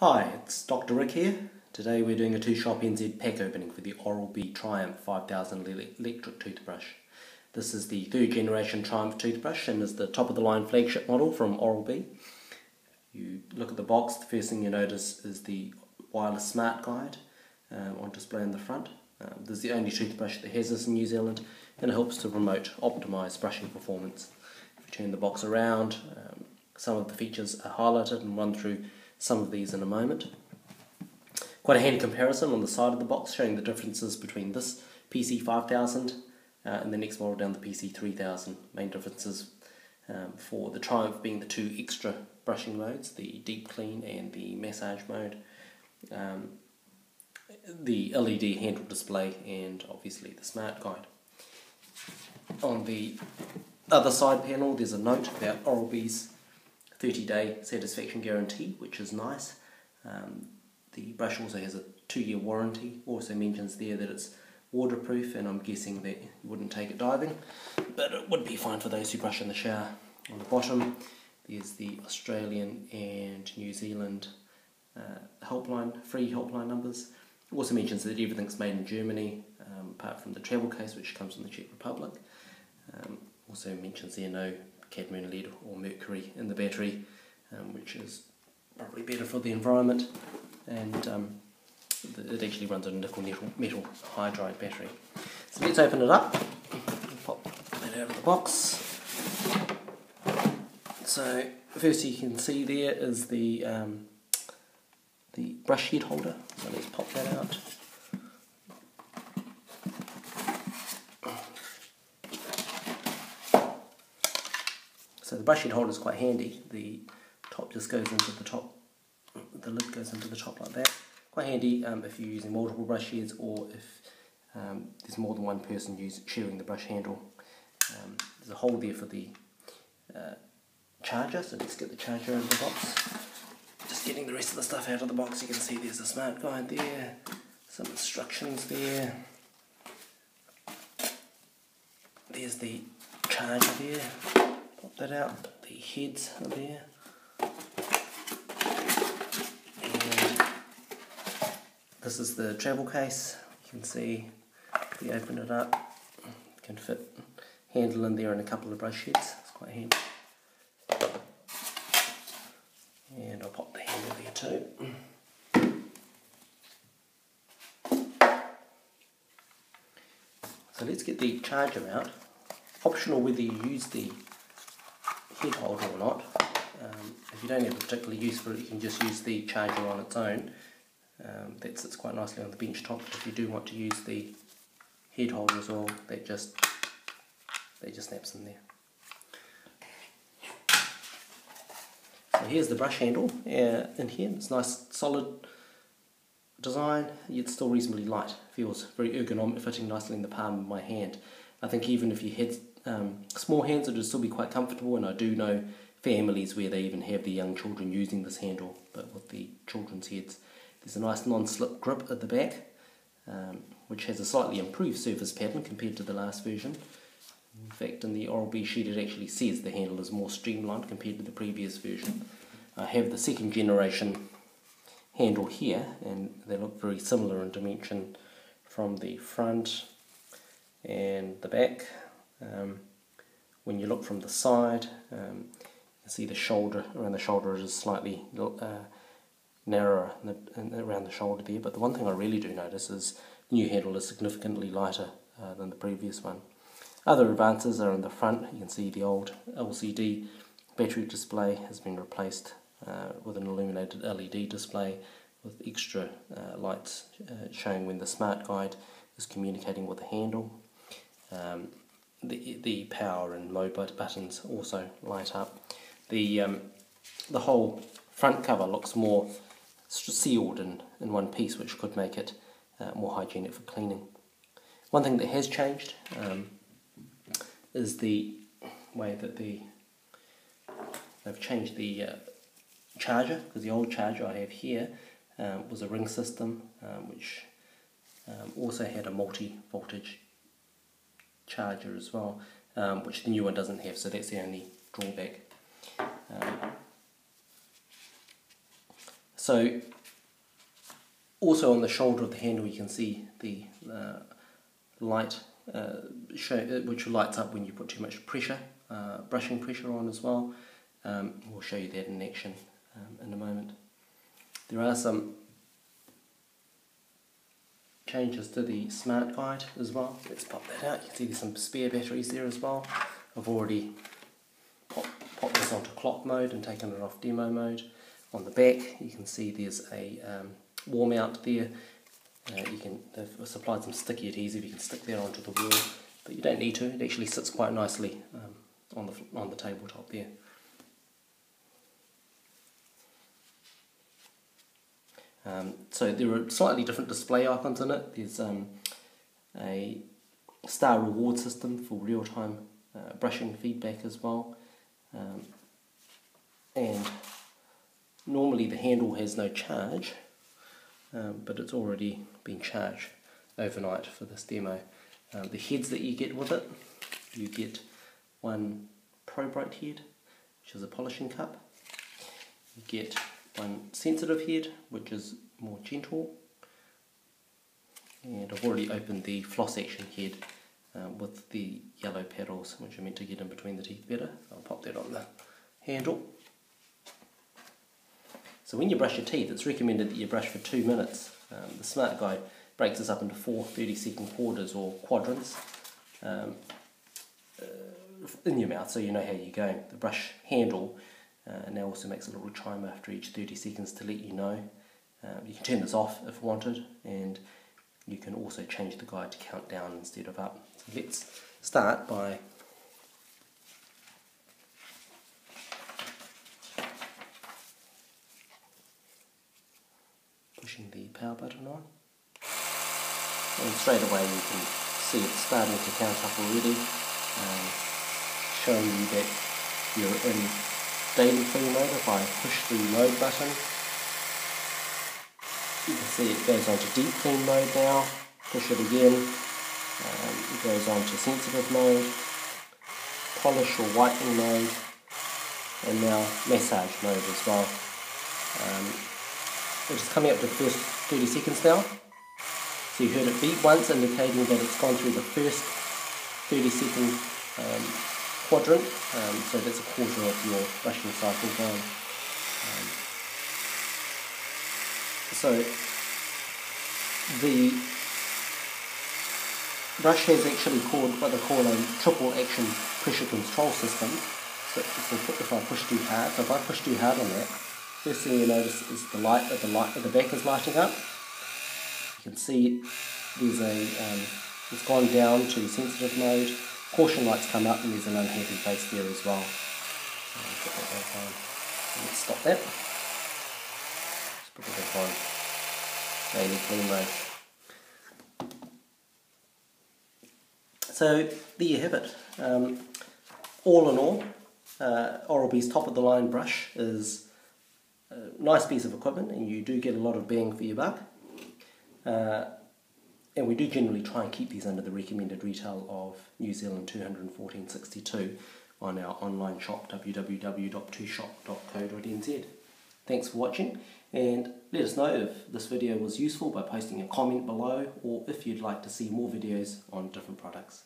Hi, it's Dr. Rick here. Today we're doing a 2-shop NZ pack opening for the Oral-B Triumph 5000 electric toothbrush. This is the 3rd generation Triumph toothbrush and is the top of the line flagship model from Oral-B. You look at the box, the first thing you notice is the wireless smart guide on display in the front. This is the only toothbrush that has this in New Zealand, and it helps to remote optimise brushing performance. If you turn the box around, some of the features are highlighted and run through some of these in a moment. Quite a handy comparison on the side of the box showing the differences between this PC5000 and the next model down the PC3000. Main differences for the Triumph being the 2 extra brushing modes, the deep clean and the massage mode, the LED handle display, and obviously the smart guide. On the other side panel there's a note about Oral-B's 30-day satisfaction guarantee, which is nice. The brush also has a 2-year warranty. Also mentions there that it's waterproof, and I'm guessing that you wouldn't take it diving, but it would be fine for those who brush in the shower. On the bottom there's the Australian and New Zealand free helpline numbers. It also mentions that everything's made in Germany, apart from the travel case, which comes from the Czech Republic. Also mentions there no cadmium, lead or mercury in the battery, which is probably better for the environment, and it actually runs on a nickel metal hydride battery. So let's open it up and pop that out of the box. So first you can see there is the brush head holder, so let's pop that out. So the brush head holder is quite handy. The top just goes into the top, the lid goes into the top like that. Quite handy if you're using multiple brush heads, or if there's more than one person sharing the brush handle. There's a hole there for the charger, so let's get the charger out of the box. Just getting the rest of the stuff out of the box, you can see there's a smart guide there, some instructions there. There's the charger there. Pop that out, the heads are there, and this is the travel case. You can see if you open it up, you can fit handle in there and a couple of brush heads. It's quite handy. And I'll pop the handle there too. So let's get the charger out. Optional whether you use the head holder or not. If you don't have a particular use for it, you can just use the charger on its own. That sits quite nicely on the bench top. If you do want to use the head holder as well, that just snaps in there. So here's the brush handle in here. It's nice solid design, yet still reasonably light. Feels very ergonomic, fitting nicely in the palm of my hand. I think even if you had small hands, it would still be quite comfortable, and I do know families where they even have the young children using this handle, but with the children's heads. There's a nice non-slip grip at the back, which has a slightly improved surface pattern compared to the last version. In fact, in the Oral-B sheet it actually says the handle is more streamlined compared to the previous version. I have the 2nd generation handle here, and they look very similar in dimension from the front and the back. When you look from the side, you see the shoulder, around the shoulder is slightly narrower around the shoulder there, but the one thing I really do notice is the new handle is significantly lighter than the previous one. Other advances are in the front. You can see the old LCD battery display has been replaced with an illuminated LED display with extra lights showing when the smart guide is communicating with the handle. The power and mode buttons also light up. The whole front cover looks more sealed in one piece, which could make it more hygienic for cleaning. One thing that has changed is the way that they've changed the charger, because the old charger I have here was a ring system, which also had a multi-voltage charger as well, which the new one doesn't have, so that's the only drawback. So also on the shoulder of the handle you can see the light which lights up when you put too much pressure, brushing pressure on as well. We'll show you that in action in a moment. There are some changes to the smart guide as well. Let's pop that out. You can see there's some spare batteries there as well. I've already popped this onto clock mode and taken it off demo mode. On the back you can see there's a wall mount there. They've supplied some sticky adhesive. You can stick that onto the wall, but you don't need to. It actually sits quite nicely on the tabletop there. So there are slightly different display icons in it. There's a star reward system for real-time brushing feedback as well. And normally the handle has no charge, but it's already been charged overnight for this demo. The heads that you get with it, you get one Pro Bright head, which is a polishing cup. You get one sensitive head, which is more gentle, and I've already opened the floss action head with the yellow paddles, which are meant to get in between the teeth better. I'll pop that on the handle. So when you brush your teeth, it's recommended that you brush for 2 minutes. The Smart Guide breaks this up into 4 30-second quarters or quadrants in your mouth, so you know how you're going. The brush handle now also makes a little chime after each 30 seconds to let you know. You can turn this off if wanted, and you can also change the guide to count down instead of up. So let's start by pushing the power button on, and straight away you can see it starting to count up already, showing you that you're in daily clean mode. If I push the mode button, you can see it goes on to deep clean mode now. Push it again, it goes on to sensitive mode, polish or whitening mode, and now massage mode as well. It's coming up to the first 30 seconds now. So you heard it beep once, indicating that it's gone through the first 30-second quadrant, so that's a quarter of your brushing cycle gone. So the brush has actually what they call a triple action pressure control system. So if I push too hard, so if I push too hard on that, first thing you notice is the light at the back is lighting up. You can see there's it's gone down to sensitive mode. Caution lights come up, and there's an unhappy face there as well. Put that back on. Let's stop that. Let's put it back on. Daily clean mode. So there you have it. All in all, Oral-B's top of the line brush is a nice piece of equipment, and you do get a lot of bang for your buck. And we do generally try and keep these under the recommended retail of New Zealand $214.62 on our online shop, www.toothshop.co.nz. Thanks for watching, and let us know if this video was useful by posting a comment below, or if you'd like to see more videos on different products.